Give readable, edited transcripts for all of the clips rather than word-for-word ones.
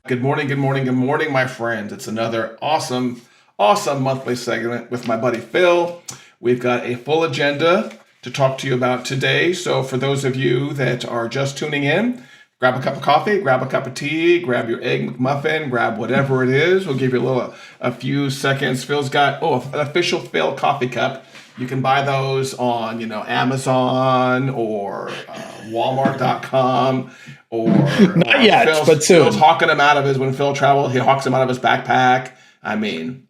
Good morning, good morning, good morning, my friends. It's another awesome monthly segment with my buddy Phil. We've got a full agenda to talk to you about today. So for those of you that are just tuning in, grab a cup of coffee, grab a cup of tea, grab your egg McMuffin, grab whatever it is. We'll give you a few seconds. Phil's got an official Phil coffee cup. You can buy those on Amazon or Walmart.com or not yet, but soon. Phil's hawking them out of when Phil travels, he hawks them out of his backpack. I mean,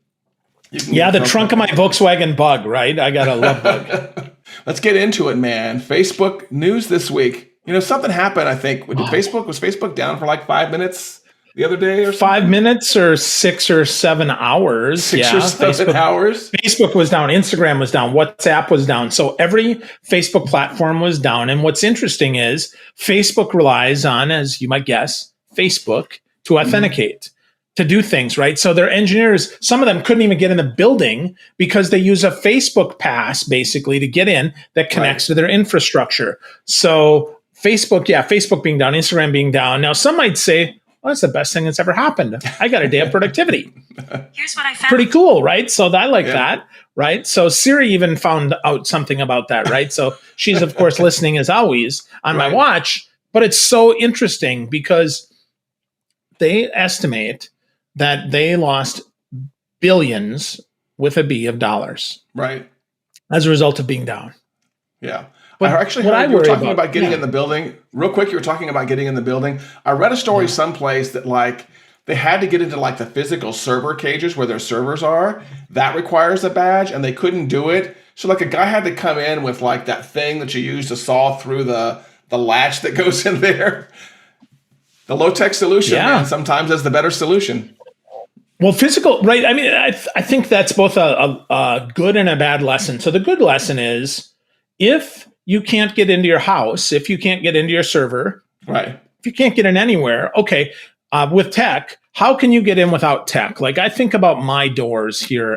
the trunk of my Volkswagen Bug, right? I got a love bug. Let's get into it, man. Facebook news this week. Something happened, I think. Was Facebook down for like 5 minutes the other day or something? 5 minutes or 6 or 7 hours. Six or seven hours? Facebook was down. Instagram was down. WhatsApp was down. So every Facebook platform was down. And what's interesting is Facebook relies on, as you might guess, Facebook to authenticate, to do things, right? So their engineers, some of them couldn't even get in the building because they use a Facebook pass basically to get in that connects to their infrastructure. So Facebook being down, Instagram being down. Now, some might say, well, that's the best thing that's ever happened. I got a day of productivity. Here's what I found. Pretty cool, right? So I like that, right? So Siri even found out something about that, right? So she's, of course, listening as always on my watch. But it's so interesting because they estimate that they lost billions with a B of dollars. Right. As a result of being down. Yeah. But I actually heard you were talking about getting in the building. Real quick, you were talking about getting in the building. I read a story someplace that they had to get into the physical server cages where their servers are. That requires a badge, and they couldn't do it. So a guy had to come in with that thing that you use to saw through the latch that goes in there. The low-tech solution, man, sometimes is the better solution. Well, physical, right? I mean, I think that's both a good and a bad lesson. So the good lesson is if you can't get into your house, if you can't get into your server, right? If you can't get in anywhere, okay. With tech, how can you get in without tech? I think about my doors here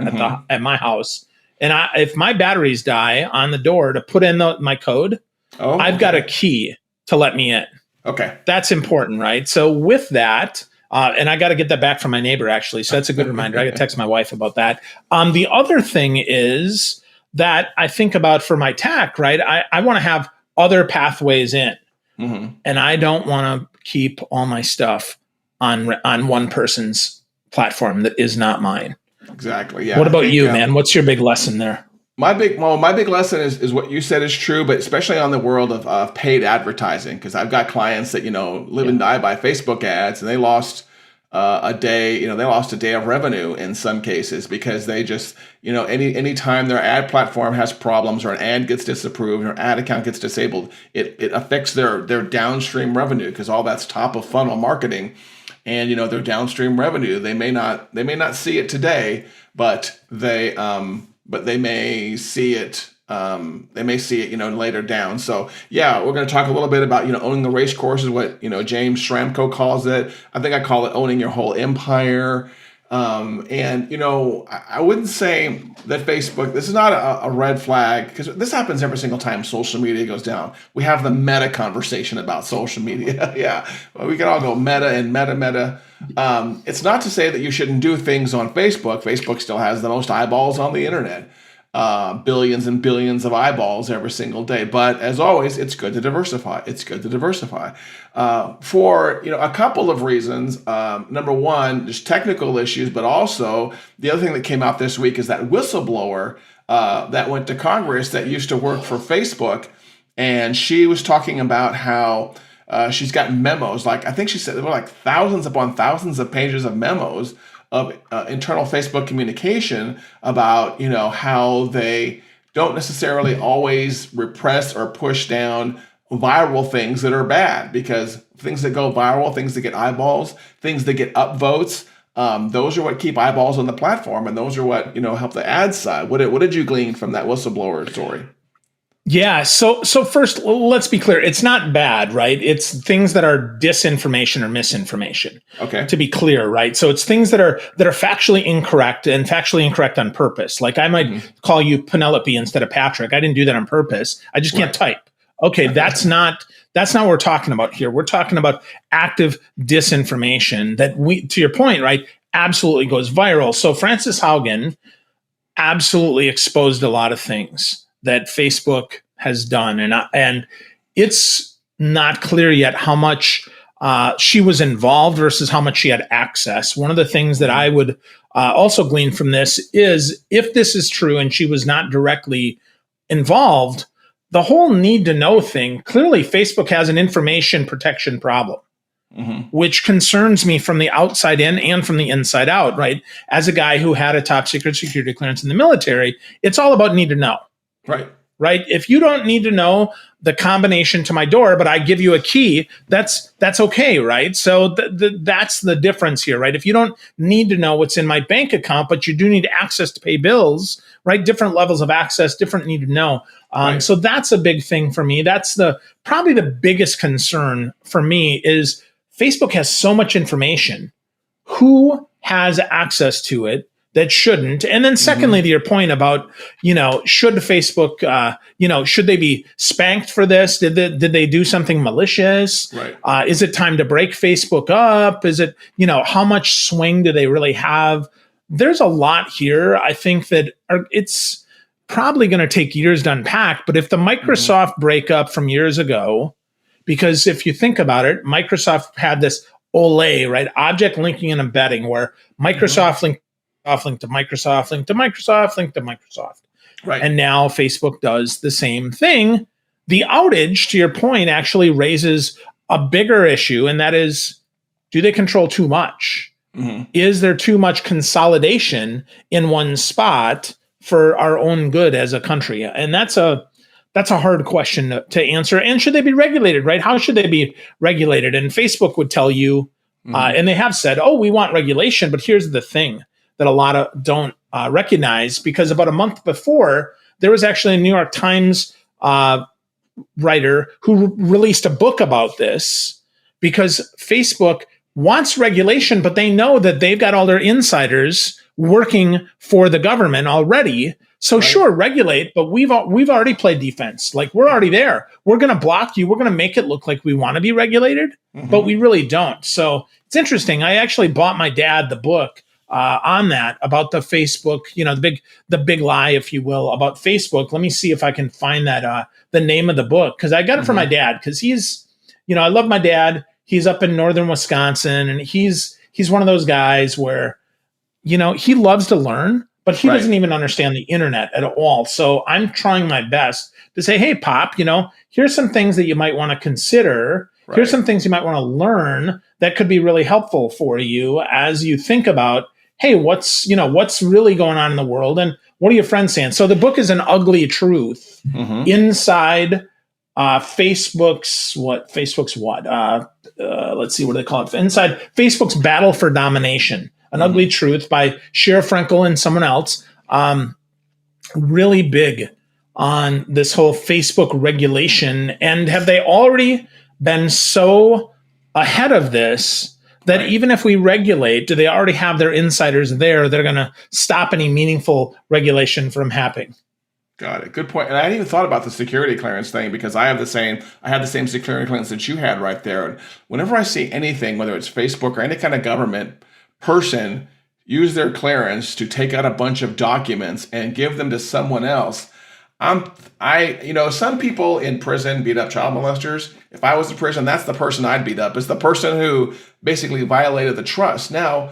at my house, and if my batteries die on the door to put in my code, I've got a key to let me in. Okay, that's important, right? So with that. And I got to get that back from my neighbor, actually. So that's a good reminder. I got to text my wife about that. The other thing is that I think about for my tech, right? I want to have other pathways in. And I don't want to keep all my stuff on one person's platform that is not mine. Exactly, yeah. What about you, man? What's your big lesson there? My big lesson is what you said is true, but especially on the world of paid advertising, because I've got clients that live and die by Facebook ads, and they lost a day. They lost a day of revenue in some cases because they just any time their ad platform has problems or an ad gets disapproved or ad account gets disabled, it affects their downstream revenue because all that's top of funnel marketing, and their downstream revenue they may not see it today, but they may see it. Later down. So we're going to talk a little bit about owning the race course is what James Schramko calls it. I think I call it owning your whole empire. I wouldn't say that Facebook. This is not a red flag because this happens every single time social media goes down. We have the meta conversation about social media. We can all go meta and meta. It's not to say that you shouldn't do things on Facebook. Facebook still has the most eyeballs on the internet. Billions and billions of eyeballs every single day. But as always, it's good to diversify. For a couple of reasons. Number one, just technical issues, but also the other thing that came out this week is that whistleblower that went to Congress that used to work for Facebook, and she was talking about how she's gotten memos. I think she said there were thousands upon thousands of pages of memos of internal Facebook communication about how they don't necessarily always repress or push down viral things that are bad, because things that go viral, things that get eyeballs, things that get upvotes, those are what keep eyeballs on the platform, and those are what help the ad side. What did you glean from that whistleblower story? Yeah. So first, let's be clear. It's not bad, right? It's things that are disinformation or misinformation. Okay. To be clear, right? So it's things that are factually incorrect and factually incorrect on purpose. I might call you Penelope instead of Patrick. I didn't do that on purpose. I just can't type. Okay, that's not That's not what we're talking about here. We're talking about active disinformation that to your point, right, absolutely goes viral. So Frances Haugen absolutely exposed a lot of things that Facebook has done, and it's not clear yet how much she was involved versus how much she had access. One of the things that I would also glean from this is, if this is true and she was not directly involved, the whole need to know thing, clearly Facebook has an information protection problem, which concerns me from the outside in and from the inside out, right? As a guy who had a top secret security clearance in the military, it's all about need to know. Right? If you don't need to know the combination to my door, but I give you a key, that's okay, right? So that's the difference here, right? If you don't need to know what's in my bank account, but you do need access to pay bills, right? Different levels of access, different need to know. So that's a big thing for me. That's probably the biggest concern for me is Facebook has so much information. Who has access to it that shouldn't? And then secondly, to your point about, should Facebook, should they be spanked for this? Did they do something malicious? Right. Is it time to break Facebook up? Is it, how much swing do they really have? There's a lot here. I think that it's probably going to take years to unpack. But if the Microsoft breakup from years ago, because if you think about it, Microsoft had this OLE, right? Object linking and embedding, where Microsoft linked to Microsoft, linked to Microsoft, linked to Microsoft. Right. And now Facebook does the same thing. The outage, to your point, actually raises a bigger issue, and that is, do they control too much? Is there too much consolidation in one spot for our own good as a country? And that's a hard question to answer. And should they be regulated, right? How should they be regulated? And Facebook would tell you, and they have said, we want regulation, but here's the thing that a lot of don't recognize, because about a month before, there was actually a New York Times writer who released a book about this, because Facebook wants regulation, but they know that they've got all their insiders working for the government already. So sure, regulate, but we've already played defense. Like, we're already there. We're going to block you. We're going to make it look like we want to be regulated, but we really don't. So it's interesting. I actually bought my dad the book on that, about the Facebook, the big lie, if you will, about Facebook. Let me see if I can find that the name of the book, because I got it from my dad, because he's, I love my dad. He's up in northern Wisconsin, and he's one of those guys where, he loves to learn, but he doesn't even understand the internet at all. So I'm trying my best to say, hey, Pop, here's some things that you might want to consider. Here's some things you might want to learn that could be really helpful for you as you think about, hey, what's really going on in the world, and what are your friends saying? So the book is an ugly truth inside Facebook's let's see, what do they call it? Inside Facebook's battle for domination, an ugly truth by Shira Frankel and someone else. Really big on this whole Facebook regulation. And have they already been so ahead of this that even if we regulate, do they already have their insiders there that are going to stop any meaningful regulation from happening? Got it. Good point. And I hadn't even thought about the security clearance thing, because I had the same security clearance that you had right there. And whenever I see anything, whether it's Facebook or any kind of government person, use their clearance to take out a bunch of documents and give them to someone else, some people in prison beat up child molesters. If I was in prison, that's the person I'd beat up. It's the person who basically violated the trust. Now,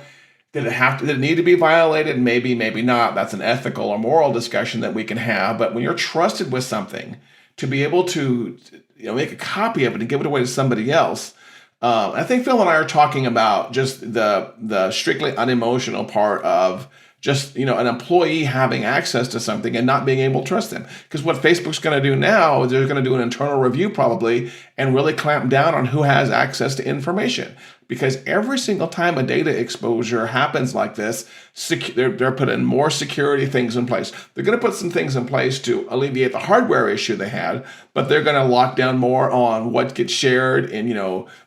did it need to be violated? Maybe, maybe not. That's an ethical or moral discussion that we can have. But when you're trusted with something, to be able to make a copy of it and give it away to somebody else, I think Phil and I are talking about just the strictly unemotional part of just an employee having access to something and not being able to trust them. Because what Facebook's going to do now is they're going to do an internal review probably and really clamp down on who has access to information. Because every single time a data exposure happens like this, they're putting more security things in place. They're going to put some things in place to alleviate the hardware issue they had, but they're going to lock down more on what gets shared. And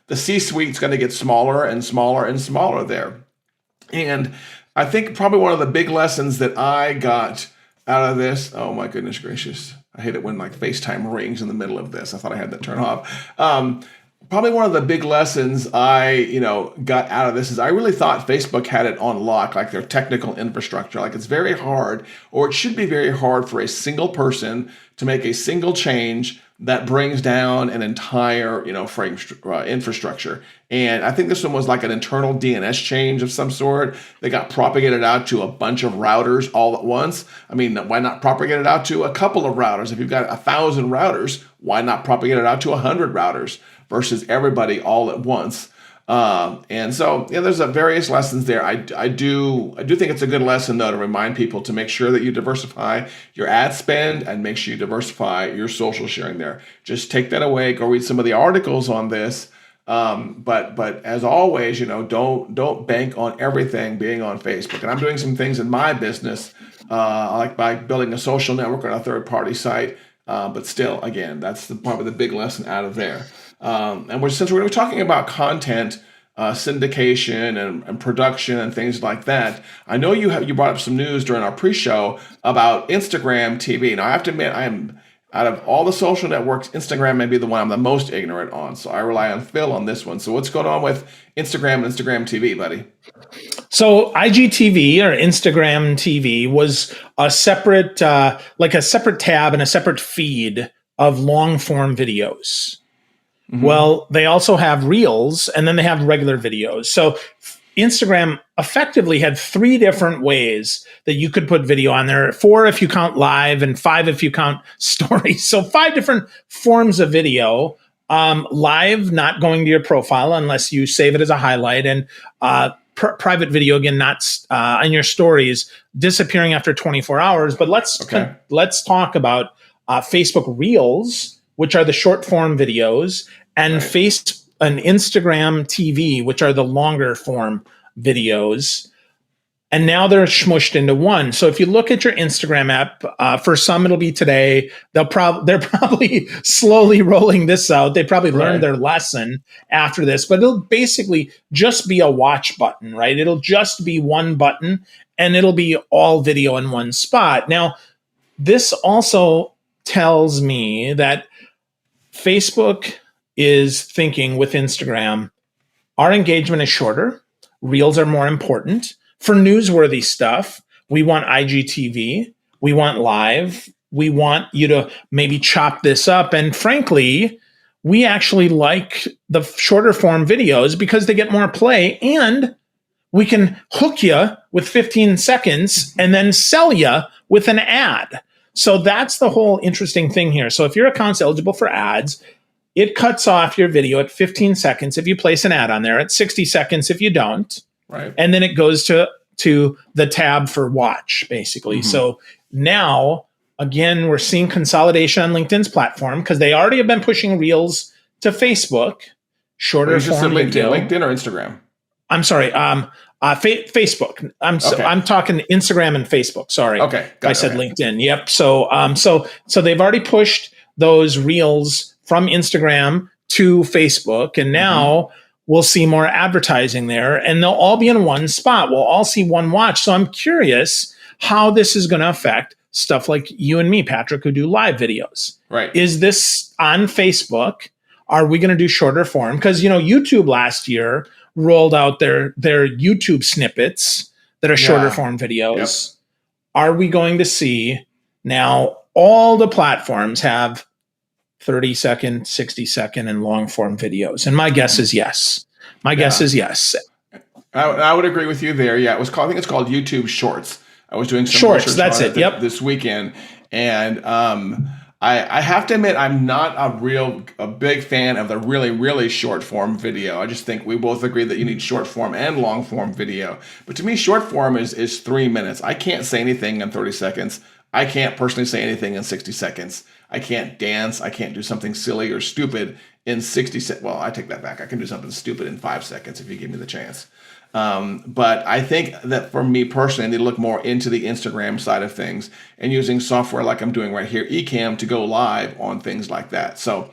the C-suite's going to get smaller and smaller and smaller there. And I think probably one of the big lessons that I got out of this, oh my goodness gracious, I hate it when like FaceTime rings in the middle of this. I thought I had that turned off. Probably one of the big lessons I, got out of this is I really thought Facebook had it on lock, like their technical infrastructure. Like it's very hard, or it should be very hard for a single person to make a single change that brings down an entire, infrastructure. And I think this one was like an internal DNS change of some sort. They got propagated out to a bunch of routers all at once. I mean, why not propagate it out to a couple of routers? If you've got 1,000 routers, why not propagate it out to 100 routers versus everybody all at once? And so, there's various lessons there. I do think it's a good lesson though to remind people to make sure that you diversify your ad spend and make sure you diversify your social sharing there. Just take that away. Go read some of the articles on this. But as always, don't bank on everything being on Facebook. And I'm doing some things in my business, like by building a social network on a third-party site. But still, again, that's probably the big lesson out of there. Since we're going to be talking about content, syndication and production and things like that, I know you brought up some news during our pre-show about Instagram TV. Now, I have to admit, out of all the social networks, Instagram may be the one I'm the most ignorant on. So I rely on Phil on this one. So what's going on with Instagram and Instagram TV, buddy? So IGTV or Instagram TV was a separate, like a separate tab and a separate feed of long form videos. Mm-hmm. Well, they also have Reels and then they have regular videos. So Instagram effectively had 3 different ways that you could put video on there. 4 if you count live and 5 if you count stories. So 5 different forms of video. Live, not going to your profile unless you save it as a highlight, and private video, again, not on your stories, disappearing after 24 hours. But let's talk about Facebook Reels, which are the short form videos, and and Instagram TV, which are the longer form videos. And now they're smushed into one. So if you look at your Instagram app, for some it'll be today. They're probably slowly rolling this out. They probably learned their lesson after this, but it'll basically just be a watch button, right? It'll just be one button and it'll be all video in one spot. Now, this also tells me that Facebook is thinking with Instagram, our engagement is shorter. Reels are more important. For newsworthy stuff, we want IGTV, we want live, we want you to maybe chop this up. And frankly, we actually like the shorter form videos because they get more play and we can hook you with 15 seconds and then sell you with an ad. So that's the whole interesting thing here. So if your account's eligible for ads, it cuts off your video at 15 seconds if you place an ad on there, at 60 seconds if you don't. Right. And then it goes to the tab for watch, basically. Mm-hmm. So now, again, we're seeing consolidation on LinkedIn's platform because they already have been pushing Reels to Facebook, shorter form video. LinkedIn or Instagram? I'm sorry, Facebook. I'm talking Instagram and Facebook. Sorry, I said LinkedIn. Yep. So they've already pushed those Reels from Instagram to Facebook, and now we'll see more advertising there, and they'll all be in one spot. We'll all see one watch. So I'm curious how this is going to affect stuff like you and me, Patrick, who do live videos. Right. Is this on Facebook? Are we going to do shorter form? Because, YouTube last year rolled out their YouTube snippets that are shorter form videos. Yep. Are we going to see now all the platforms have 30-second, 60-second, and long-form videos? And my guess is yes. My guess is yes. I would agree with you there. Yeah, I think it's called YouTube Shorts. I was doing some Shorts. That's it. This weekend, and I have to admit I'm not a big fan of the really, really short form video. I just think we both agree that you need short form and long form video. But to me, short form is 3 minutes. I can't say anything in 30 seconds. I can't personally say anything in 60 seconds. I can't dance. I can't do something silly or stupid in 60 seconds. Well, I take that back. I can do something stupid in 5 seconds if you give me the chance. But I think that for me personally, I need to look more into the Instagram side of things and using software like I'm doing right here, Ecamm, to go live on things like that. So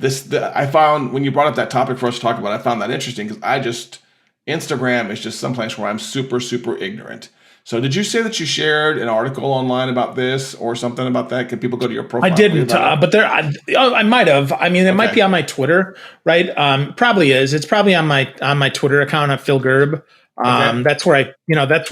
I found when you brought up that topic for us to talk about, I found that interesting because Instagram is just some place where I'm super, super ignorant. So did you say that you shared an article online about this or something about that? Can people go to your profile? I didn't, but I might have. I mean, it might be on my Twitter, right? Probably is. It's probably on my Twitter account at Phil Gerb. That's where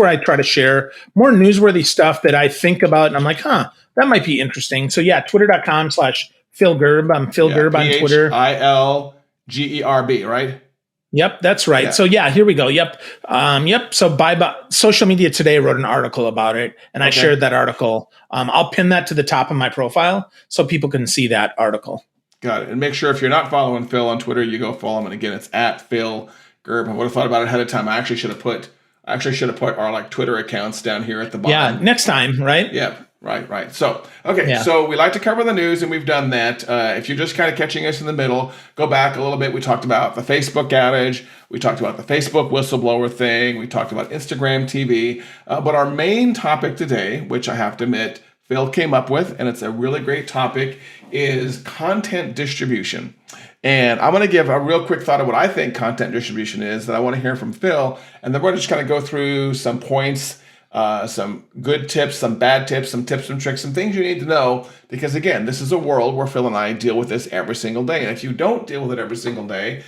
I try to share more newsworthy stuff that I think about, and I'm like, that might be interesting. So yeah, twitter.com/Phil Gerb. I'm Phil Gerb on Twitter. Philgerb, right? Yep, that's right. Yeah. So yeah, here we go. Yep. So Social Media Today wrote an article about it, and I shared that article. I'll pin that to the top of my profile so people can see that article. Got it. And make sure if you're not following Phil on Twitter, you go follow him. And again, it's at Phil Gerb. I would have thought about it ahead of time. I actually should have put our Twitter accounts down here at the bottom. Yeah, next time, right? Yeah. Right. So, so we like to cover the news, and we've done that. If you're just kind of catching us in the middle, go back a little bit. We talked about the Facebook outage. We talked about the Facebook whistleblower thing. We talked about Instagram TV. But our main topic today, which I have to admit, Phil came up with, and it's a really great topic, is content distribution. And I'm going to give a real quick thought of what I think content distribution is that I want to hear from Phil. And then we're going to just kind of go through some points, some good tips, some bad tips, some tips and tricks, some things you need to know. Because again, this is a world where Phil and I deal with this every single day. And if you don't deal with it every single day,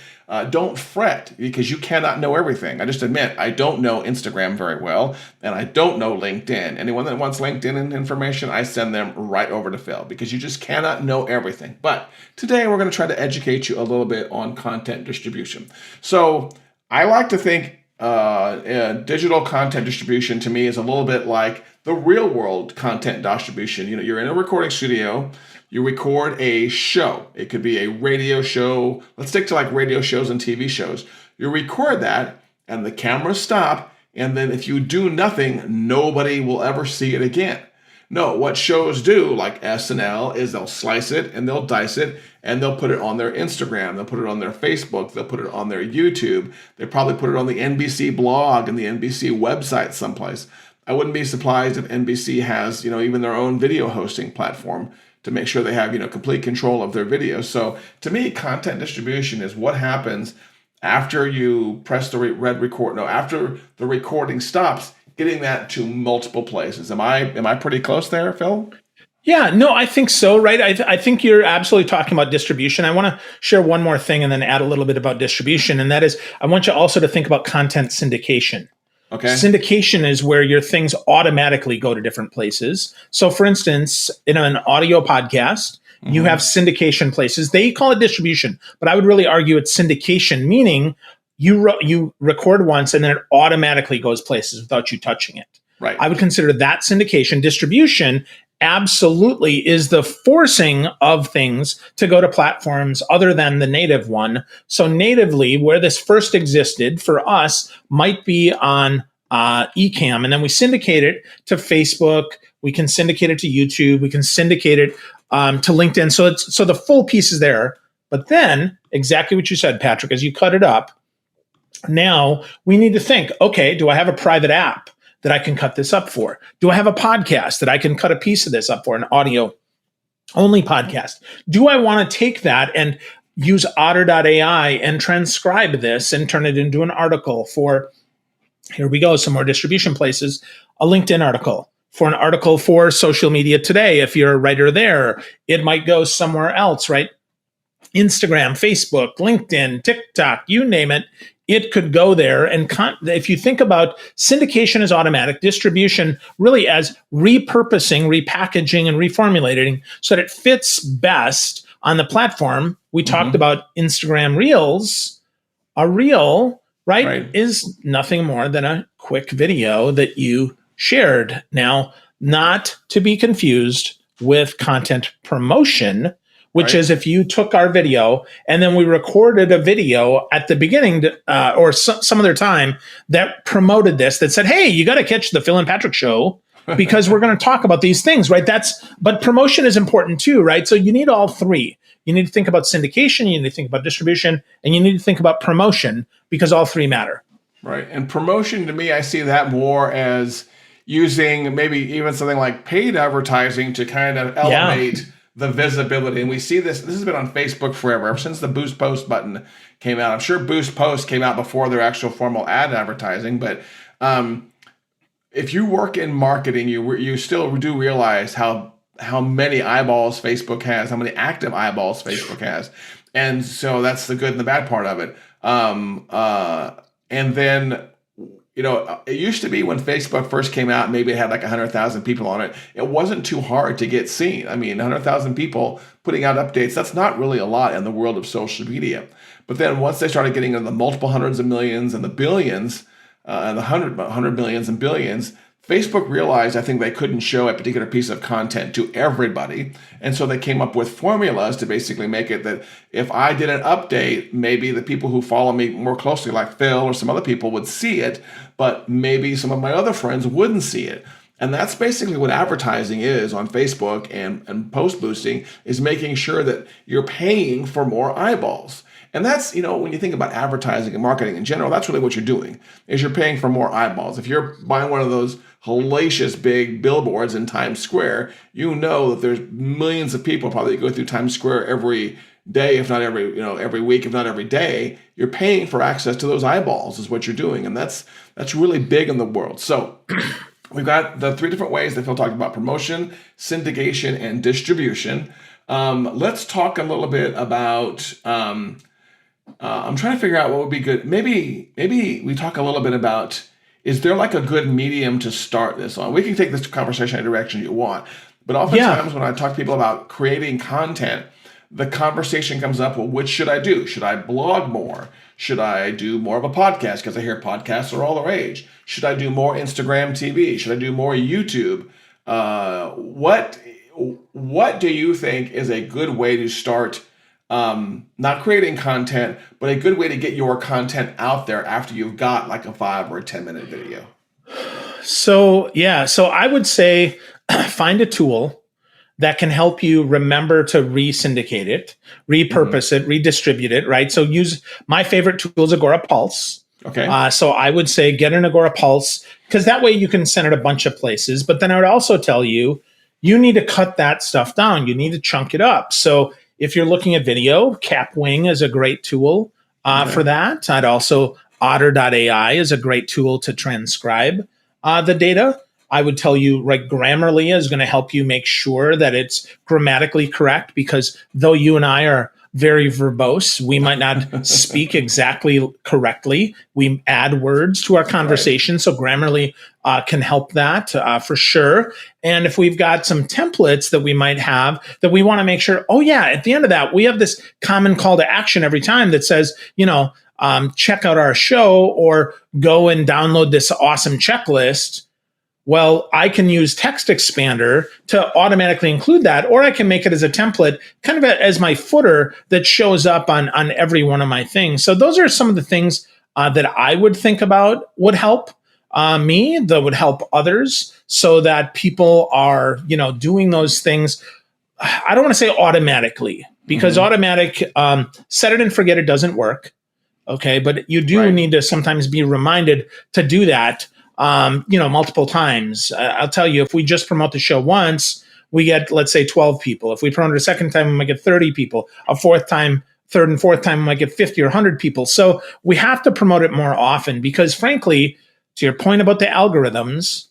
don't fret, because you cannot know everything. I just admit, I don't know Instagram very well, and I don't know LinkedIn. Anyone that wants LinkedIn information, I send them right over to Phil, because you just cannot know everything. But today we're going to try to educate you a little bit on content distribution. So I like to think digital content distribution to me is a little bit like the real world content distribution. You know, you're in a recording studio, you record a show. It could be a radio show. Let's stick to like radio shows and TV shows. You record that and the cameras stop. And then if you do nothing, nobody will ever see it again. No, what shows do, like SNL, is they'll slice it and they'll dice it and they'll put it on their Instagram. They'll put it on their Facebook. They'll put it on their YouTube. They probably put it on the NBC blog and the NBC website someplace. I wouldn't be surprised if NBC has, even their own video hosting platform to make sure they have, complete control of their videos. So to me, content distribution is what happens after you press the red record. No, after the recording stops, getting that to multiple places. Am I pretty close there, Phil? Yeah, no, I think so, right? I think you're absolutely talking about distribution. I want to share one more thing and then add a little bit about distribution. And that is, I want you also to think about content syndication. Okay. Syndication is where your things automatically go to different places. So for instance, in an audio podcast, you have syndication places. They call it distribution, but I would really argue it's syndication, meaning you record once and then it automatically goes places without you touching it. Right. I would consider that syndication. Distribution absolutely is the forcing of things to go to platforms other than the native one. So natively, where this first existed for us might be on Ecamm, and then we syndicate it to Facebook. We can syndicate it to YouTube. We can syndicate it to LinkedIn. So the full piece is there. But then exactly what you said, Patrick, as you cut it up, now we need to think, okay, do I have a private app that I can cut this up for? Do I have a podcast that I can cut a piece of this up for, an audio only podcast? Do I want to take that and use otter.ai and transcribe this and turn it into an article for, here we go, some more distribution places, a LinkedIn article, for an article for Social Media Today? If you're a writer there, it might go somewhere else, right? Instagram, Facebook, LinkedIn, TikTok, you name it. It could go there. And if you think about syndication as automatic, distribution really as repurposing, repackaging, and reformulating so that it fits best on the platform. We talked about Instagram Reels. A reel, right, is nothing more than a quick video that you shared. Now, not to be confused with content promotion, which is if you took our video and then we recorded a video at the beginning or some other time that promoted this, that said, hey, you got to catch the Phil and Patrick show because we're going to talk about these things, right? But promotion is important too, right? So you need all three. You need to think about syndication, you need to think about distribution, and you need to think about promotion because all three matter. Right. And promotion, to me, I see that more as using maybe even something like paid advertising to kind of elevate the visibility. And we see this has been on Facebook forever, ever since the Boost Post button came out. I'm sure Boost Post came out before their actual formal ad advertising, but if you work in marketing, you still do realize how many eyeballs Facebook has, how many active eyeballs Facebook has, and so that's the good and the bad part of it. And then, it used to be when Facebook first came out, maybe it had like 100,000 people on it. It wasn't too hard to get seen. I mean, 100,000 people putting out updates, that's not really a lot in the world of social media. But then once they started getting into the multiple hundreds of millions and the billions, and the hundred millions and billions, Facebook realized, I think, they couldn't show a particular piece of content to everybody. And so they came up with formulas to basically make it that if I did an update, maybe the people who follow me more closely, like Phil or some other people, would see it, but maybe some of my other friends wouldn't see it. And that's basically what advertising is on Facebook and post boosting, is making sure that you're paying for more eyeballs. And that's, when you think about advertising and marketing in general, that's really what you're doing, is you're paying for more eyeballs. If you're buying one of those hellacious big billboards in Times Square, you know that there's millions of people probably go through Times Square every day, if not every week, if not every day. You're paying for access to those eyeballs is what you're doing. And that's really big in the world. So we've got the 3 different ways that Phil talked about: promotion, syndication, and distribution. Let's talk a little bit about, I'm trying to figure out what would be good. Maybe we talk a little bit about, is there like a good medium to start this on? We can take this conversation in a direction you want. But oftentimes when I talk to people about creating content, the conversation comes up, well, which should I do? Should I blog more? Should I do more of a podcast? Because I hear podcasts are all the rage. Should I do more Instagram TV? Should I do more YouTube? What do you think is a good way to start not creating content, but a good way to get your content out there after you've got like a 5 or a 10-minute video? So I would say find a tool that can help you remember to re-syndicate it, repurpose it, redistribute it, right? So use my favorite tool is Agora Pulse. Okay. So I would say get an Agora Pulse, because that way you can send it a bunch of places. But then I would also tell you, you need to cut that stuff down. You need to chunk it up. So if you're looking at video, Capwing is a great tool for that. I'd also, Otter.ai is a great tool to transcribe the data. I would tell you, like, Grammarly is going to help you make sure that it's grammatically correct, because though you and I are very verbose, we might not speak exactly correctly. We add words to our conversation. Right. So Grammarly can help that for sure. And if we've got some templates that we might have that we want to make sure, at the end of that, we have this common call to action every time that says, check out our show or go and download this awesome checklist. Well, I can use Text Expander to automatically include that, or I can make it as a template, kind of as my footer that shows up on every one of my things. So those are some of the things that I would think about would help me, that would help others, so that people are, doing those things. I don't want to say automatically, because automatic, set it and forget it doesn't work. Okay. But you do need to sometimes be reminded to do that. Multiple times. I'll tell you, if we just promote the show once, we get, let's say, 12 people. If we promote it a second time, we might get 30 people. A third and fourth time, we might get 50 or 100 people. So we have to promote it more often, because frankly, to your point about the algorithms,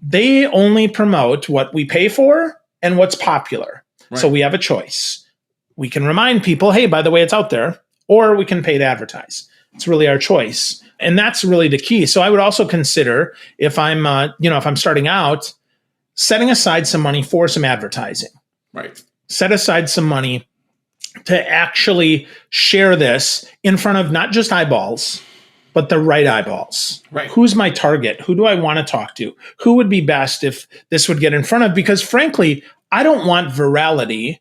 they only promote what we pay for and what's popular. Right. So we have a choice. We can remind people, hey, by the way, it's out there, or we can pay to advertise. It's really our choice. And that's really the key. So I would also consider, if I'm, if I'm starting out, setting aside some money for some advertising. Right. Set aside some money to actually share this in front of not just eyeballs, but the right eyeballs. Right. Who's my target? Who do I want to talk to? Who would be best if this would get in front of? Because frankly, I don't want virality.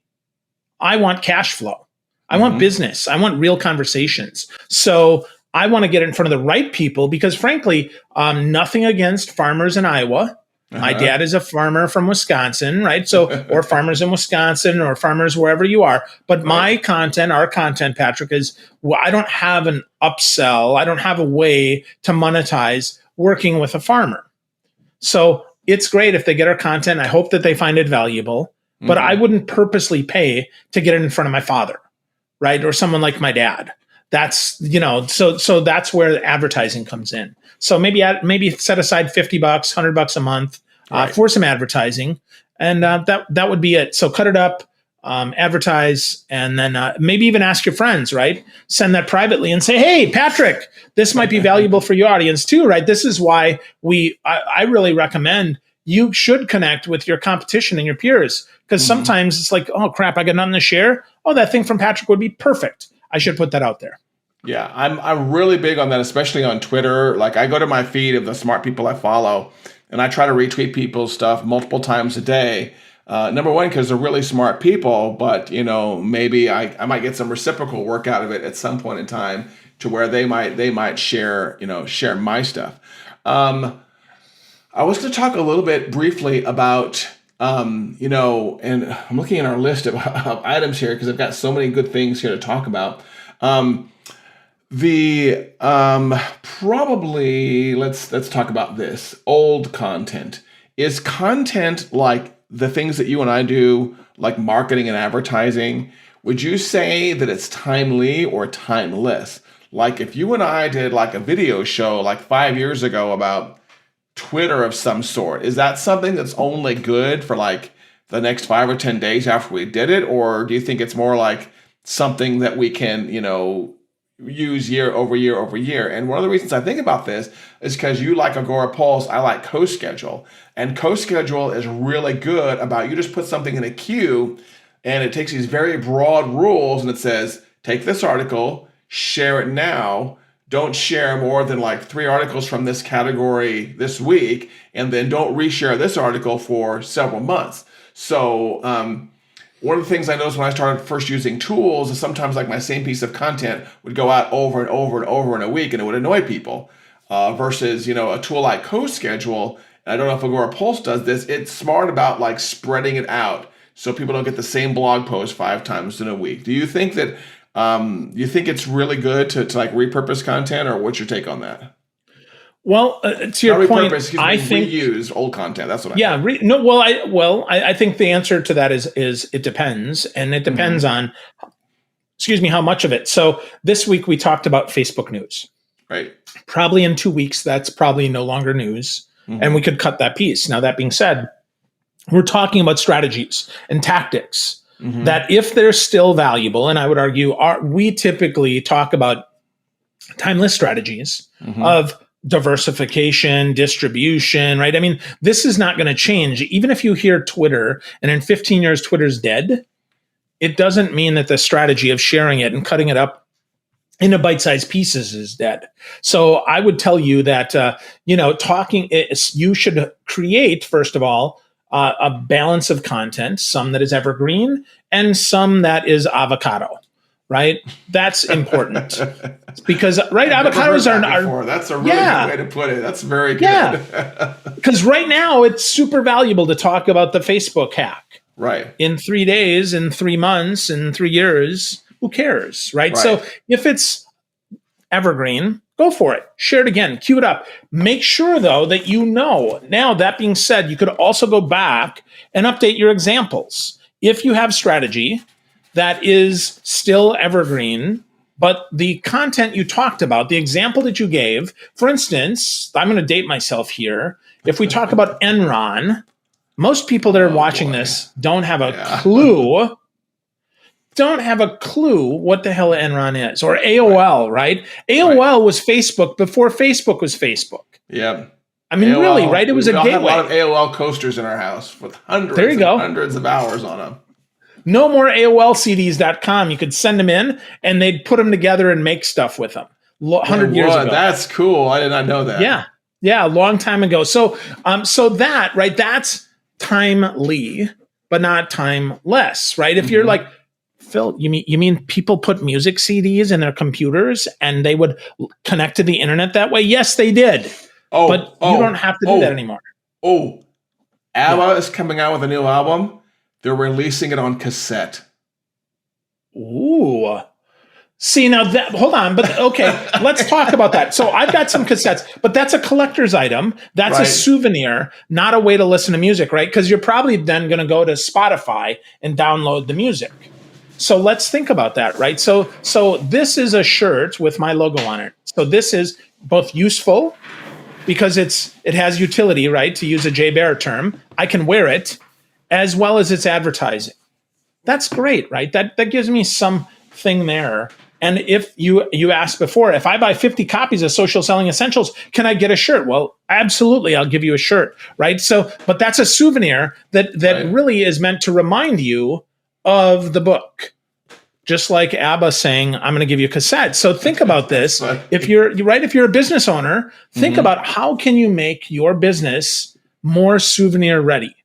I want cash flow. I want business. I want real conversations. So I want to get in front of the right people, because frankly, nothing against farmers in Iowa. My dad is a farmer from Wisconsin, right? So, or farmers in Wisconsin, or farmers wherever you are. But my content, our content, Patrick, is, I don't have an upsell. I don't have a way to monetize working with a farmer. So it's great if they get our content. I hope that they find it valuable, but I wouldn't purposely pay to get it in front of my father, right? Or someone like my dad. That's, so that's where advertising comes in. So maybe set aside $50, $100 a month for some advertising, and that would be it. So cut it up, advertise, and then maybe even ask your friends, right? Send that privately and say, hey, Patrick, this might be valuable for your audience too, right? This is why I really recommend you should connect with your competition and your peers, because sometimes it's like, oh crap, I got nothing to share. Oh, that thing from Patrick would be perfect. I should put that out there. Yeah, I'm really big on that, especially on Twitter. Like, I go to my feed of the smart people I follow, and I try to retweet people's stuff multiple times a day. Number one, because they're really smart people, but maybe I might get some reciprocal work out of it at some point in time, to where they might share my stuff. I was going to talk a little bit briefly about and I'm looking at our list of items here because I've got so many good things here to talk about. Probably let's talk about this. Old content. Is content like the things that you and I do, like marketing and advertising? Would you say that it's timely or timeless? Like, if you and I did like a video show like 5 years ago about Twitter of some sort, is that something that's only good for like the next 5 or 10 days after we did it? Or do you think it's more like something that we can, use year over year over year? And one of the reasons I think about this is because you like Agora Pulse, I like CoSchedule. And CoSchedule is really good about, you just put something in a queue and it takes these very broad rules and it says, take this article, share it now, don't share more than like 3 articles from this category this week, and then don't reshare this article for several months. So one of the things I noticed when I started first using tools is sometimes like my same piece of content would go out over and over and over in a week, and it would annoy people. Versus, a tool like CoSchedule, and I don't know if Agora Pulse does this, it's smart about like spreading it out so people don't get the same blog post 5 times in a week. Do you think that you think it's really good to like repurpose content, or what's your take on that? Well, to your point, I think reuse old content. That's what I mean. I think the answer to that is it depends, and it depends on, how much of it. So this week we talked about Facebook news. Right. Probably in 2 weeks, that's probably no longer news, and we could cut that piece. Now, that being said, we're talking about strategies and tactics that, if they're still valuable, and I would argue we typically talk about timeless strategies of diversification, distribution, right? I mean, this is not going to change. Even if you hear Twitter and in 15 years Twitter's dead, it doesn't mean that the strategy of sharing it and cutting it up into bite-sized pieces is dead. So I would tell you that, you should create, first of all, a balance of content, some that is evergreen and some that is avocado, right? That's important because, right, avocados are that's a really good way to put it. That's very good. Yeah, because right now it's super valuable to talk about the Facebook hack. Right. In 3 days, in 3 months, in 3 years, who cares, right? So if it's evergreen, go for it. Share it again. Queue it up. Make sure, though, that Now, that being said, you could also go back and update your examples. If you have strategy that is still evergreen, but the content you talked about, the example that you gave, for instance, I'm going to date myself here. If we talk about Enron, most people that are watching this don't have a clue. Don't have a clue what the hell Enron is, or AOL, right? AOL was Facebook before Facebook was Facebook. Yeah. I mean, AOL, really, right? It was a gateway. We had a lot of AOL coasters in our house with hundreds of hours on them. No more AOLCDs.com. You could send them in, and they'd put them together and make stuff with them. 100 years ago. That's cool. I did not know that. Yeah, a long time ago. So that, right, that's timely, but not timeless, right? If you're like, Phil, you mean people put music CDs in their computers and they would connect to the internet that way? Yes, they did. But you don't have to do that anymore. ABBA is coming out with a new album. They're releasing it on cassette. Ooh. See, now hold on, but okay, let's talk about that. So I've got some cassettes, but that's a collector's item. That's a souvenir, not a way to listen to music, right? Because you're probably then going to go to Spotify and download the music. So let's think about that, right? So this is a shirt with my logo on it. So this is both useful because it has utility, right? To use a Jay Bear term, I can wear it, as well as it's advertising. That's great, right? That gives me something there. And if you asked before, if I buy 50 copies of Social Selling Essentials, can I get a shirt? Well, absolutely, I'll give you a shirt, right? So, but that's a souvenir that Right. really is meant to remind you of the book. Just like ABBA saying, I'm going to give you a cassette. So think about this. If you're a business owner, think about how can you make your business more souvenir ready?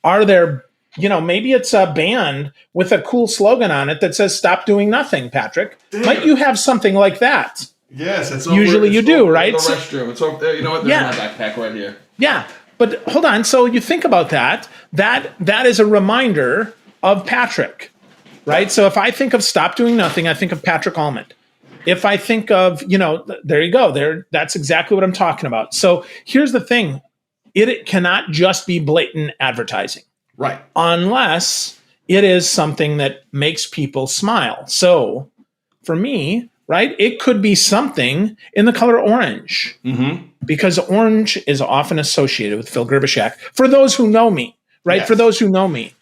Are there, maybe it's a band with a cool slogan on it that says "Stop doing nothing." Patrick, might you have something like that? Yes, it's usually you do, right? In the restroom. It's over there. You know what? There's my backpack right here. Yeah, but hold on. So you think about that. That is a reminder of Patrick, right? So if I think of "Stop Doing Nothing," I think of Patrick Almond. If I think of, there you go. That's exactly what I'm talking about. So here's the thing. It cannot just be blatant advertising. Right. Unless it is something that makes people smile. So for me, right, it could be something in the color orange. Because orange is often associated with Phil Gerbyshak. For those who know me, right? Yes. For those who know me.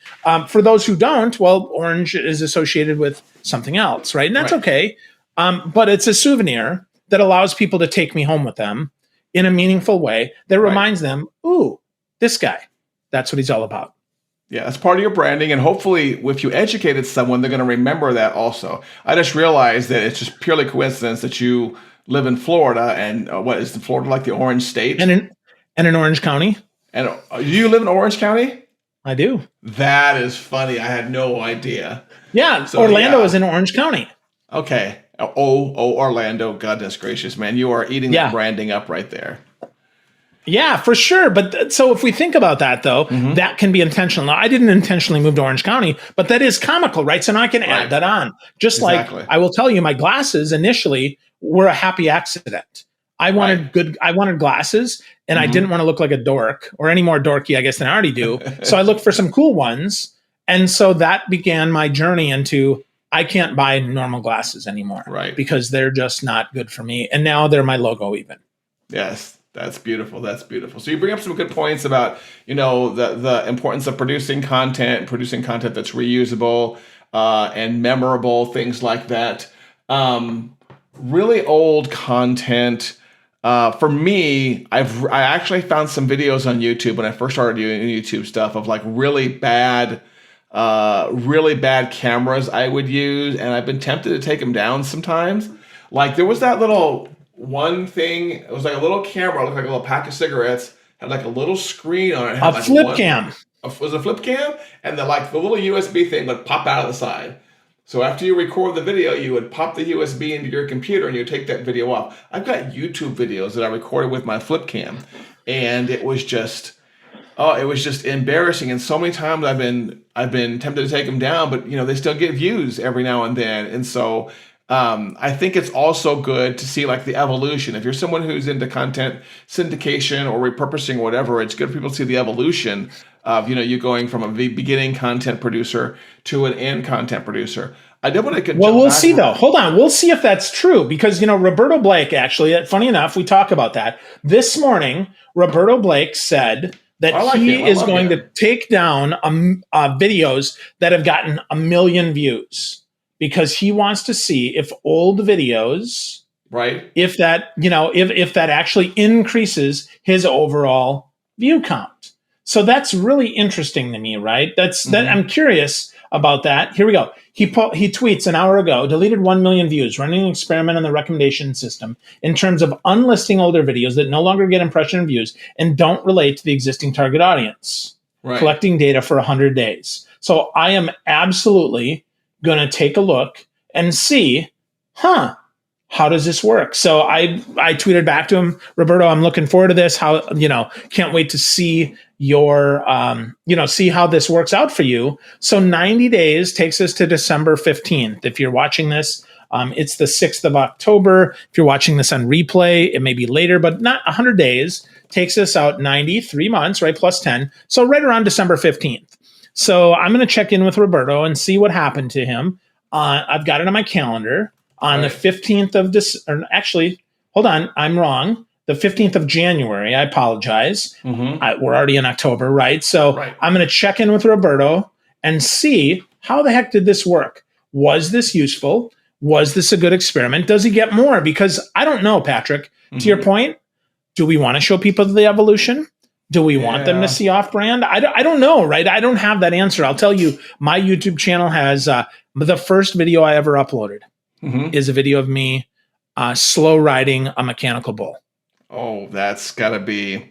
For those who don't, well, orange is associated with something else, right? And that's okay. But it's a souvenir that allows people to take me home with them in a meaningful way that reminds them, ooh, this guy, that's what he's all about. Yeah, that's part of your branding. And hopefully, if you educated someone, they're going to remember that also. I just realized that it's just purely coincidence that you live in Florida. And what is Florida like, the Orange State? And in Orange County. And do you live in Orange County? I do. That is funny. I had no idea. Yeah, so, Orlando is in Orange County. Okay. Orlando. Goodness gracious, man. You are eating the branding up right there. Yeah, for sure. But so if we think about that, though, that can be intentional. Now, I didn't intentionally move to Orange County, but that is comical, right? So now I can add that on. Just like I will tell you, my glasses initially were a happy accident. I wanted glasses, and I didn't want to look like a dork or any more dorky, I guess, than I already do. So I looked for some cool ones. And so that began my journey into I can't buy normal glasses anymore. Right. Because they're just not good for me. And now they're my logo even. Yes. That's beautiful. That's beautiful. So you bring up some good points about, the importance of producing content that's reusable and memorable, things like that. Really old content. For me, I actually found some videos on YouTube when I first started doing YouTube stuff of like really bad cameras I would use, and I've been tempted to take them down sometimes. Like there was that little one thing, it was like a little camera, looked like a little pack of cigarettes, had like a little screen on it. Had a flip cam. Was a flip cam, and the little USB thing would pop out of the side. So after you record the video, you would pop the USB into your computer and you would take that video off. I've got YouTube videos that I recorded with my flip cam, and it was just embarrassing. And so many times I've been tempted to take them down, but they still get views every now and then. And so I think it's also good to see like the evolution. If you're someone who's into content syndication or repurposing or whatever, it's good for people to see the evolution of, you going from a beginning content producer to an end content producer. I did want to Well, we'll see though. Hold on. We'll see if that's true because, Roberto Blake, actually, funny enough, we talk about that. This morning, Roberto Blake said that he is going to take down videos that have gotten 1 million views. Because he wants to see if old videos, right? If that, if that actually increases his overall view count. So that's really interesting to me, right? That I'm curious about that. Here we go. He tweets an hour ago, deleted 1 million views, running an experiment on the recommendation system in terms of unlisting older videos that no longer get impression views and don't relate to the existing target audience. Right. Collecting data for 100 days. So I am absolutely going to take a look and see, how does this work? So I tweeted back to him, Roberto, I'm looking forward to this. How, can't wait to see your, see how this works out for you. So 90 days takes us to December 15th. If you're watching this, it's the 6th of October. If you're watching this on replay, it may be later, but not 100 days takes us out 3 months, right? Plus 10. So right around December 15th. So I'm going to check in with Roberto and see what happened to him. I've got it on my calendar on Right. the 15th of this, or actually, hold on, I'm wrong. The 15th of January. I apologize. We're already in October, right? So Right. I'm going to check in with Roberto and see how the heck did this work? Was this useful? Was this a good experiment? Does he get more? Because I don't know, Patrick. To your point, do we want to show people the evolution? Do we want them to see off brand? I don't know, right? I don't have that answer. I'll tell you, my YouTube channel has the first video I ever uploaded is a video of me slow riding a mechanical bull. Oh, that's got to be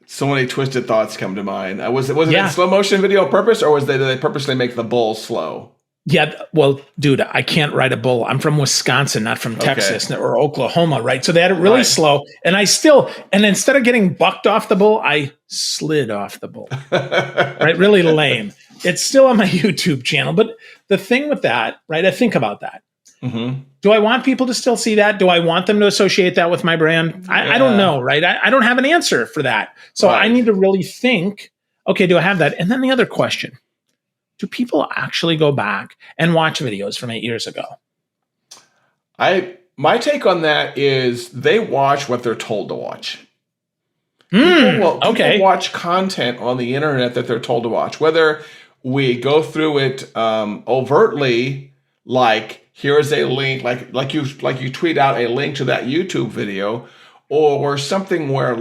so many twisted thoughts come to mind. Was it a slow motion video on purpose, or did they purposely make the bull slow? Yeah, well, dude, I can't ride a bull. I'm from Wisconsin, not from Texas or Oklahoma, right? So they had it really slow. And instead of getting bucked off the bull, I slid off the bull, right? Really lame. It's still on my YouTube channel. But the thing with that, right, I think about that. Do I want people to still see that? Do I want them to associate that with my brand? I don't know, right? I don't have an answer for that. So I need to really think, okay, do I have that? And then the other question. Do people actually go back and watch videos from 8 years ago? My take on that is they watch what they're told to watch. People watch content on the internet that they're told to watch. Whether we go through it overtly, like here's a link, like you tweet out a link to that YouTube video, or something where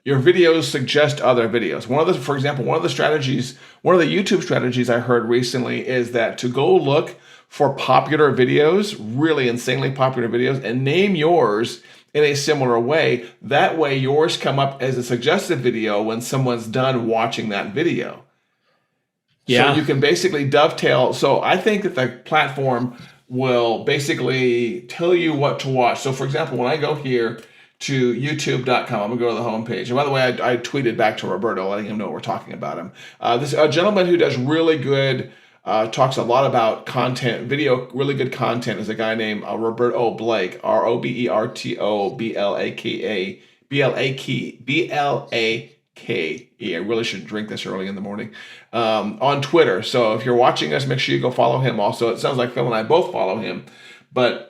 your videos suggest other videos. For example, one of the YouTube strategies I heard recently is that to go look for popular videos, really insanely popular videos, and name yours in a similar way. That way yours come up as a suggested video when someone's done watching that video. So you can basically dovetail. So I think that the platform will basically tell you what to watch. So for example, when I go here to youtube.com, I'm gonna go to the homepage. And by the way, I tweeted back to Roberto, letting him know we're talking about him. This gentleman who does really good, talks a lot about content, really good content, is a guy named Roberto Blake, Roberto.Blake. I really should drink this early in the morning. On Twitter. So if you're watching us, make sure you go follow him also. It sounds like Phil and I both follow him. But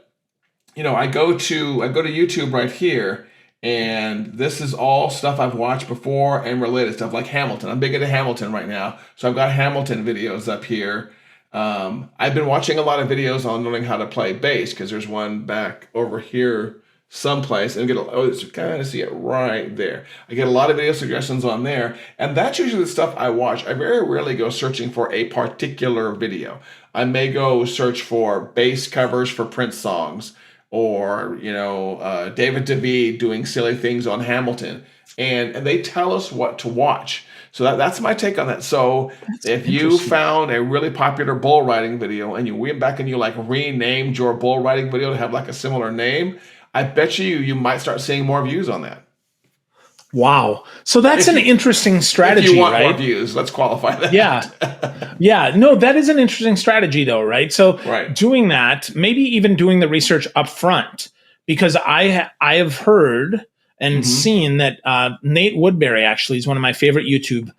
I go to YouTube right here, and this is all stuff I've watched before and related stuff like Hamilton. I'm big into Hamilton right now, so I've got Hamilton videos up here. I've been watching a lot of videos on learning how to play bass, because there's one back over here someplace, and it's kind of see it right there. I get a lot of video suggestions on there, and that's usually the stuff I watch. I very rarely go searching for a particular video. I may go search for bass covers for Prince songs, or David DeVee doing silly things on Hamilton, and they tell us what to watch. So that's my take on that. So if you found a really popular bull riding video and you went back and you renamed your bull riding video to have a similar name, I bet you might start seeing more views on that. Wow. So that's an interesting strategy, right? If you want more views, let's qualify that. Yeah. No, that is an interesting strategy though, right? So doing that, maybe even doing the research up front, because I have heard and seen that Nate Woodbury actually is one of my favorite YouTube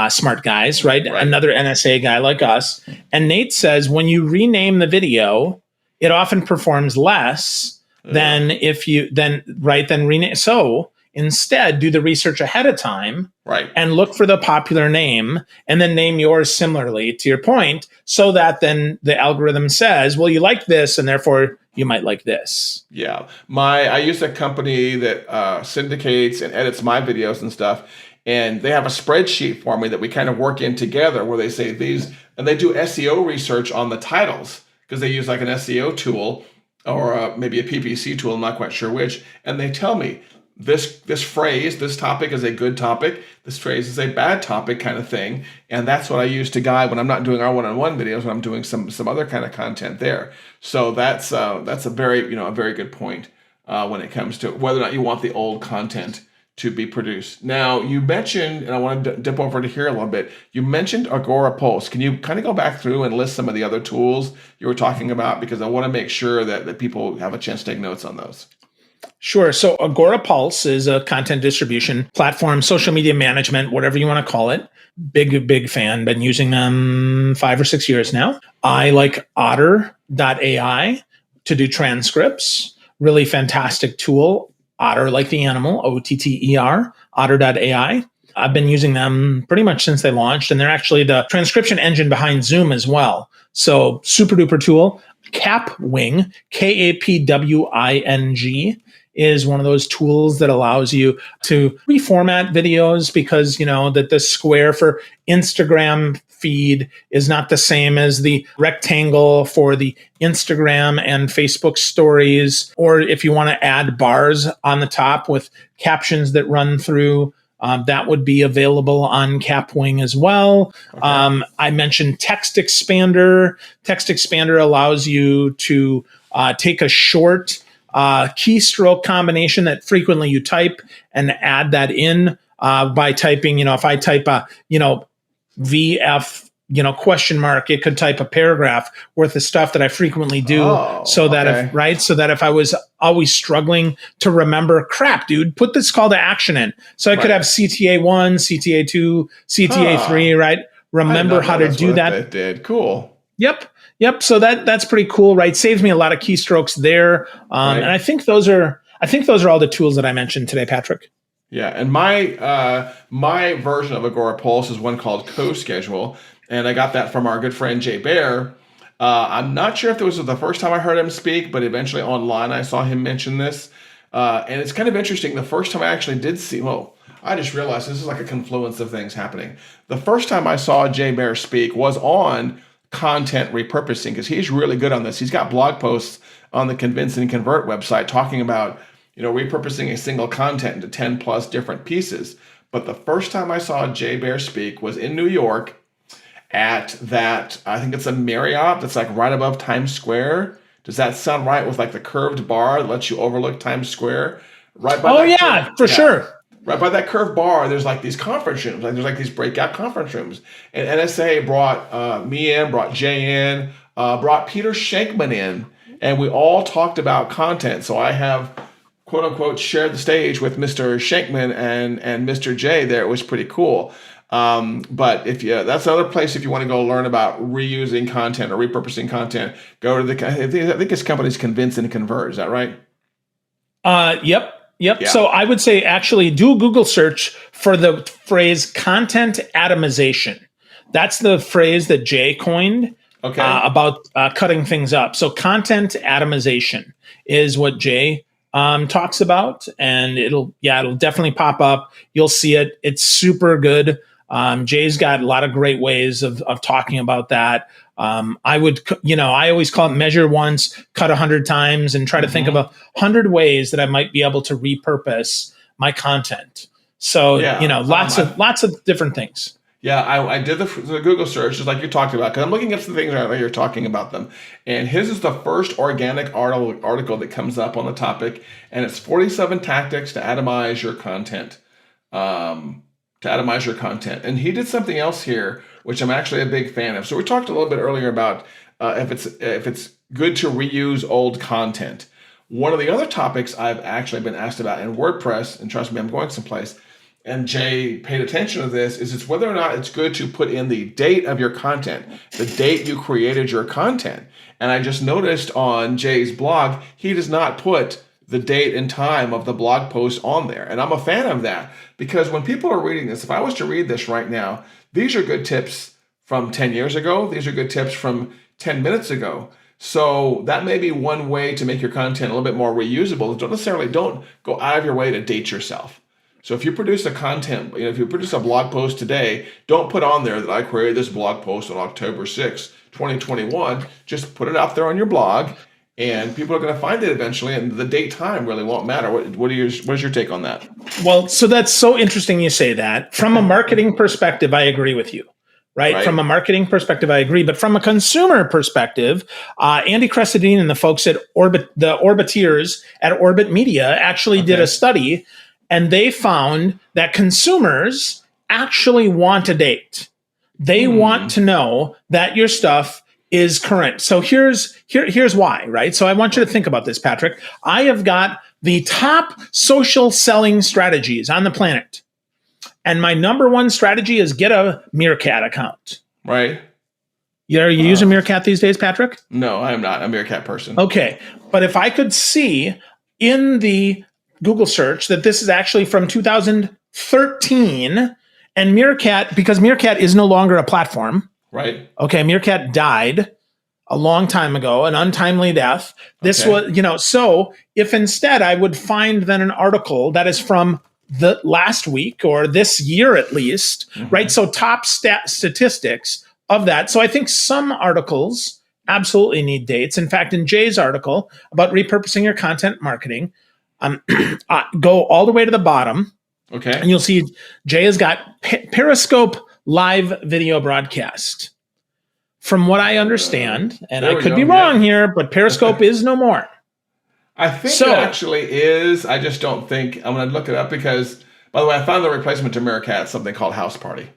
smart guys, right? Another NSA guy like us. And Nate says when you rename the video, it often performs less than rename. So instead, do the research ahead of time, and look for the popular name, and then name yours similarly to your point, so that then the algorithm says, well, you like this, and therefore you might like this. Yeah. I use a company that syndicates and edits my videos and stuff, and they have a spreadsheet for me that we kind of work in together, where they say these, and they do SEO research on the titles, because they use an SEO tool, or maybe a PPC tool, I'm not quite sure which, and they tell me, this phrase, this topic is a good topic, this phrase is a bad topic, kind of thing. And that's what I use to guide when I'm not doing our one-on-one videos, when I'm doing some other kind of content there. So that's a very good point when it comes to whether or not you want the old content to be produced. Now, you mentioned, and I want to dip over to here a little bit, you mentioned Agora Pulse. Can you kind of go back through and list some of the other tools you were talking about? Because I want to make sure that people have a chance to take notes on those. Sure. So Agora Pulse is a content distribution platform, social media management, whatever you want to call it. Big fan. Been using them 5 or 6 years now. I like otter.ai to do transcripts. Really fantastic tool. Otter, like the animal, OTTER, otter.ai. I've been using them pretty much since they launched, and they're actually the transcription engine behind Zoom as well. So super duper tool. Capwing, Kapwing, is one of those tools that allows you to reformat videos because, that the square for Instagram feed is not the same as the rectangle for the Instagram and Facebook stories. Or if you want to add bars on the top with captions that run through, that would be available on Capwing as well. Okay. I mentioned Text Expander. Text Expander allows you to take a short keystroke combination that frequently you type and add that in by typing, if I type a, VF, question mark, it could type a paragraph worth of stuff that I frequently do. So that if I was always struggling to remember, crap, dude, put this call to action in. So I could have CTA1, CTA2, CTA3, right? Remember how to do that. It did. Cool. Yep. So that's pretty cool, right? Saves me a lot of keystrokes there. And I think those are all the tools that I mentioned today, Patrick. Yeah, and my version of Agora Pulse is one called Co-Schedule, and I got that from our good friend Jay Baer. I'm not sure if it was the first time I heard him speak, but eventually online I saw him mention this. And it's kind of interesting. The first time I actually did see, I just realized this is like a confluence of things happening. The first time I saw Jay Baer speak was on content repurposing, because he's really good on this. He's got blog posts on the Convince and Convert website talking about repurposing a single content into 10 plus different pieces. But the first time I saw Jay Baer speak was in New York at that, I think it's a Marriott that's like right above Times Square. Does that sound right? With like the curved bar that lets you overlook Times Square? Right by sure. Right by that curved bar, there's like these conference rooms. There's like these breakout conference rooms. And NSA brought me in, brought Jay in, brought Peter Shankman in, and we all talked about content. So I have, quote unquote, shared the stage with Mr. Shankman and Mr. J there. It was pretty cool. But that's another place if you want to go learn about reusing content or repurposing content, go to I think his company's Convince and Convert. Is that right? Yep. Yeah. So I would say actually do a Google search for the phrase content atomization. That's the phrase that Jay coined about cutting things up. So content atomization is what Jay talks about, and it'll definitely pop up. You'll see it. It's super good. Jay's got a lot of great ways of talking about that. I always call it measure once, cut 100 times, and try to think of 100 ways that I might be able to repurpose my content. So, lots of different things. Yeah, I did the Google search, just like you talked about, because I'm looking at some things right now, you're talking about them. And his is the first organic article that comes up on the topic, and it's 47 tactics to atomize your content. And he did something else here, which I'm actually a big fan of. So we talked a little bit earlier about if it's good to reuse old content. One of the other topics I've actually been asked about in WordPress, and trust me, I'm going someplace, and Jay paid attention to this, is it's whether or not it's good to put in the date of your content, the date you created your content. And I just noticed on Jay's blog, he does not put the date and time of the blog post on there. And I'm a fan of that, because when people are reading this, if I was to read this right now, these are good tips from 10 years ago. These are good tips from 10 minutes ago. So that may be one way to make your content a little bit more reusable. Don't go out of your way to date yourself. So if you produce if you produce a blog post today, don't put on there that I created this blog post on October 6, 2021. Just put it out there on your blog, and people are going to find it eventually, and the date time really won't matter. What is your take on that? Well, so that's so interesting you say that. From a marketing perspective, I agree with you. Right? From a marketing perspective, I agree. But from a consumer perspective, Andy Cressadine and the folks at the Orbiteers at Orbit Media actually did a study, and they found that consumers actually want a date. They want to know that your stuff is current. So here's why, right? So I want you to think about this, Patrick. I have got the top social selling strategies on the planet. And my number one strategy is get a Meerkat account. Right. Are you using Meerkat these days, Patrick? No, I am not a Meerkat person. Okay. But if I could see in the Google search that this is actually from 2013, and Meerkat, because Meerkat is no longer a platform. Right. Okay. Meerkat died a long time ago, an untimely death. This was, so if instead I would find then an article that is from the last week or this year at least, right? So top statistics of that. So I think some articles absolutely need dates. In fact, in Jay's article about repurposing your content marketing, go all the way to the bottom. Okay. And you'll see Jay has got Periscope live video broadcast. From what I understand, and I could be wrong here, but Periscope is no more. I think it actually is. I just don't think, I'm going to look it up because, by the way, I found the replacement to Meerkat, something called House Party.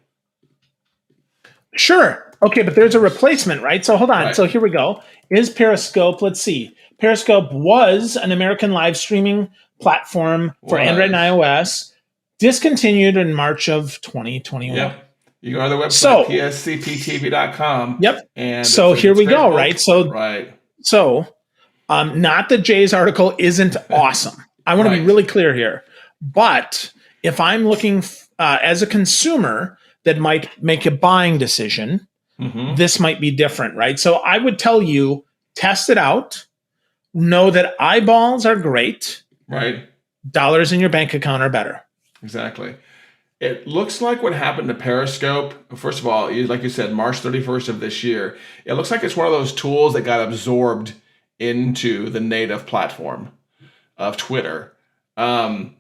Sure. Okay, but there's a replacement, right? So hold on. Right. So here we go. Is Periscope, let's see. Periscope was an American live streaming platform for Android and iOS, discontinued in March of 2021. Yep. You go to the website, pscptv.com. Yep. And so here we go, right? So, right. So, not that Jay's article isn't awesome. I want to be really clear here. But if I'm looking as a consumer that might make a buying decision, this might be different, right? So I would tell you, test it out. Know that eyeballs are great. Right. Dollars in your bank account are better. Exactly. It looks like what happened to Periscope, first of all, like you said, March 31st of this year, it looks like it's one of those tools that got absorbed into the native platform of Twitter. And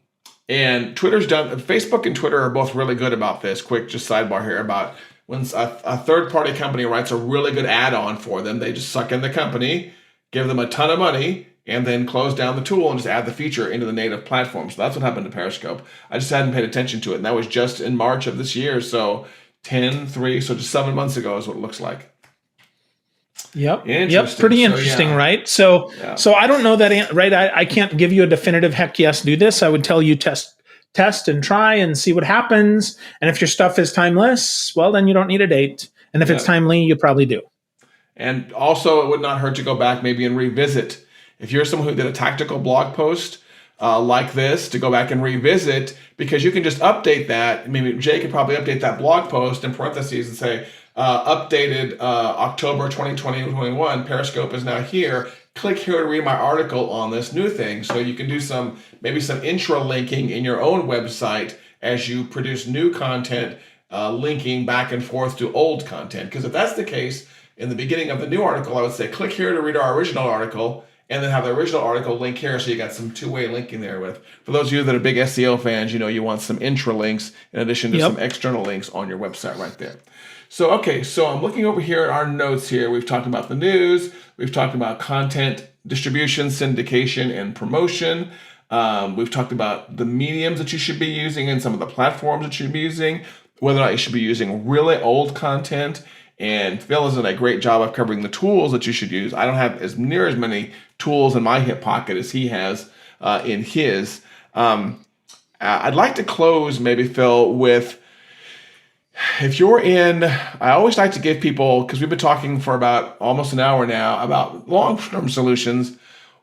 Twitter's done, Facebook and Twitter are both really good about this. Quick, just sidebar here about when a third-party company writes a really good add-on for them, they just suck in the company, give them a ton of money, and then close down the tool and just add the feature into the native platform. So that's what happened to Periscope. I just hadn't paid attention to it. And that was just in March of this year. So 10/3, so just 7 months ago is what it looks like. Yep. Pretty interesting, right? So I don't know that, right? I can't give you a definitive heck yes, do this. I would tell you test and try and see what happens. And if your stuff is timeless, well, then you don't need a date. And if it's timely, you probably do. And also, it would not hurt to go back maybe and revisit. If you're someone who did a tactical blog post like this, to go back and revisit, because you can just update that. Maybe Jay could probably update that blog post in parentheses and say, updated October 2021, Periscope is now here. Click here to read my article on this new thing. So you can do maybe some intro linking in your own website as you produce new content, linking back and forth to old content. Because if that's the case, in the beginning of the new article, I would say, click here to read our original article, and then have the original article link here, so you got some two-way linking there with. For those of you that are big SEO fans, you want some intro links in addition to some external links on your website right there. So, so I'm looking over here at our notes here. We've talked about the news. We've talked about content distribution, syndication, and promotion. We've talked about the mediums that you should be using and some of the platforms that you should be using, whether or not you should be using really old content. And Phil has done a great job of covering the tools that you should use. I don't have as many tools in my hip pocket as he has in his. I'd like to close maybe, Phil, with, if you're in, I always like to give people, because we've been talking for about almost an hour now about long-term solutions.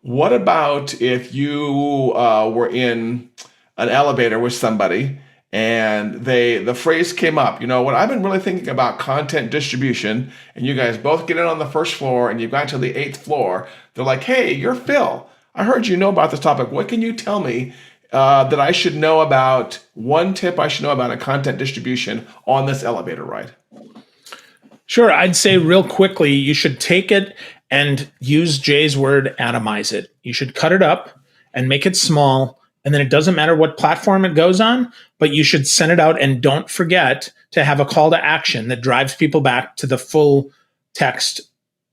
What about if you were in an elevator with somebody and the phrase came up, what I've been really thinking about content distribution, and you guys both get in on the first floor and you've got to the 8th floor. They're like, hey, you're Phil. I heard you know about this topic. What can you tell me that I should know about, one tip I should know about a content distribution on this elevator ride? Sure. I'd say real quickly, you should take it and use Jay's word, atomize it. You should cut it up and make it small. And then it doesn't matter what platform it goes on, but you should send it out, and don't forget to have a call to action that drives people back to the full text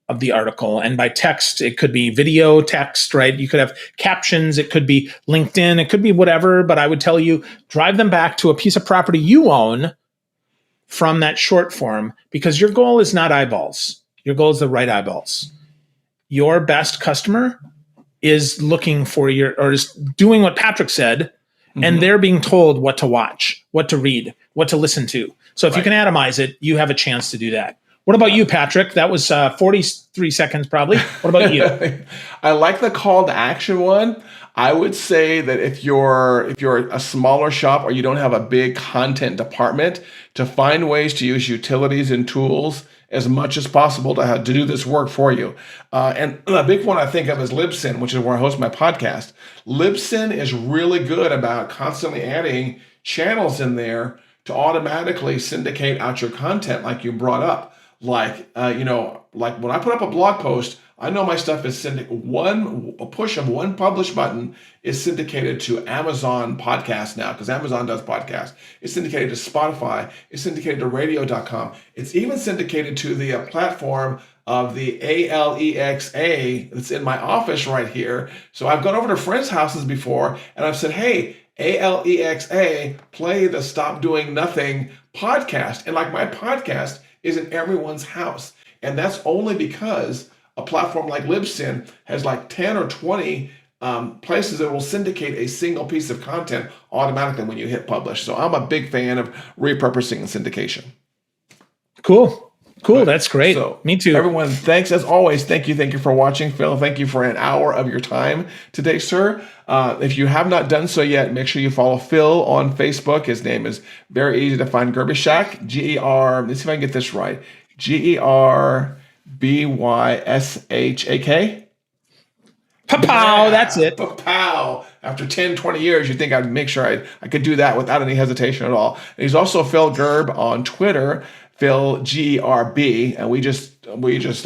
of the article. And by text, it could be video text, right? You could have captions. It could be LinkedIn. It could be whatever. But I would tell you, drive them back to a piece of property you own from that short form, because your goal is not eyeballs. Your goal is the right eyeballs. Your best customer is looking for is doing what Patrick said, and they're being told what to watch. what to read, what to listen to. So if you can atomize it, you have a chance to do that. What about you, Patrick? That was 43 seconds probably. What about you? I like the call to action one. I would say that if you're a smaller shop or you don't have a big content department, to find ways to use utilities and tools as much as possible to do this work for you. And a big one I think of is Libsyn, which is where I host my podcast. Libsyn is really good about constantly adding channels in there to automatically syndicate out your content, like you brought up. Like when I put up a blog post, I know my stuff is a push of one publish button is syndicated to Amazon podcast now, because Amazon does podcasts. It's syndicated to Spotify. It's syndicated to radio.com. It's even syndicated to the platform of the ALEXA that's in my office right here. So I've gone over to friends' houses before and I've said, hey, ALEXA, play the Stop Doing Nothing podcast. And like my podcast is in everyone's house. And that's only because a platform like Libsyn has like 10 or 20 places that will syndicate a single piece of content automatically when you hit publish. So I'm a big fan of repurposing and syndication. Cool. That's great. So, me too. Everyone, thanks as always. Thank you for watching. Phil, thank you for an hour of your time today, sir. If you have not done so yet, make sure you follow Phil on Facebook. His name is very easy to find, Gerbyshak, G-E-R, let's see if I can get this right, Gerbyshak. Pow, that's it. Pow. After 10, 20 years, you'd think I'd make sure I could do that without any hesitation at all. And he's also Phil Gerb on Twitter, Phil Gerb, and we just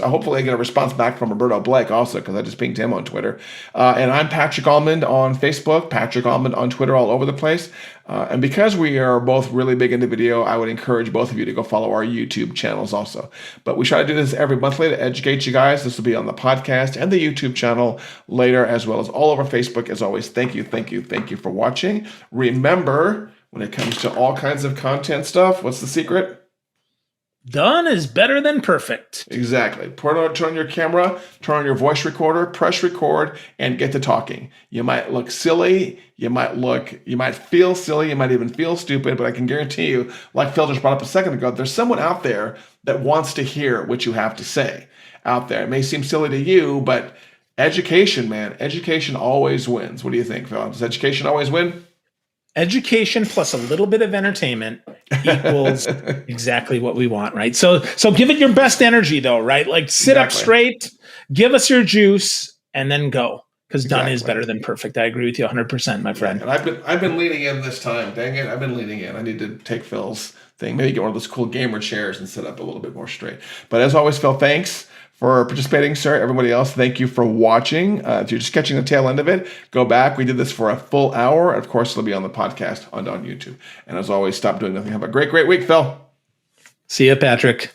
hopefully get a response back from Roberto Blake also, because I just pinged him on Twitter. And I'm Patrick Almond on Facebook, Patrick Almond on Twitter, all over the place. And because we are both really big into video, I would encourage both of you to go follow our YouTube channels also. But we try to do this every monthly to educate you guys. This will be on the podcast and the YouTube channel later, as well as all over Facebook. As always, thank you for watching. Remember, when it comes to all kinds of content stuff, what's the secret? Done is better than perfect. Exactly. Turn on your camera, turn on your voice recorder, press record, and get to talking. You might look silly, you might feel silly, you might even feel stupid, but I can guarantee you, like Phil just brought up a second ago, there's someone out there that wants to hear what you have to say out there. It may seem silly to you, but education, man, education always wins. What do you think, Phil? Does education always win? Education plus a little bit of entertainment equals exactly what we want, right? So give it your best energy though, right? Like sit up straight, give us your juice, and then go. Because done is better than perfect. I agree with you 100%, my friend. Yeah, and I've been leaning in this time. Dang it, I've been leaning in. I need to take Phil's thing. Maybe get one of those cool gamer chairs and sit up a little bit more straight. But as always, Phil, thanks for participating, sir. Everybody else, thank you for watching. If you're just catching the tail end of it, go back. We did this for a full hour. Of course, it'll be on the podcast on YouTube. And as always, stop doing nothing. Have a great week, Phil. See you, Patrick.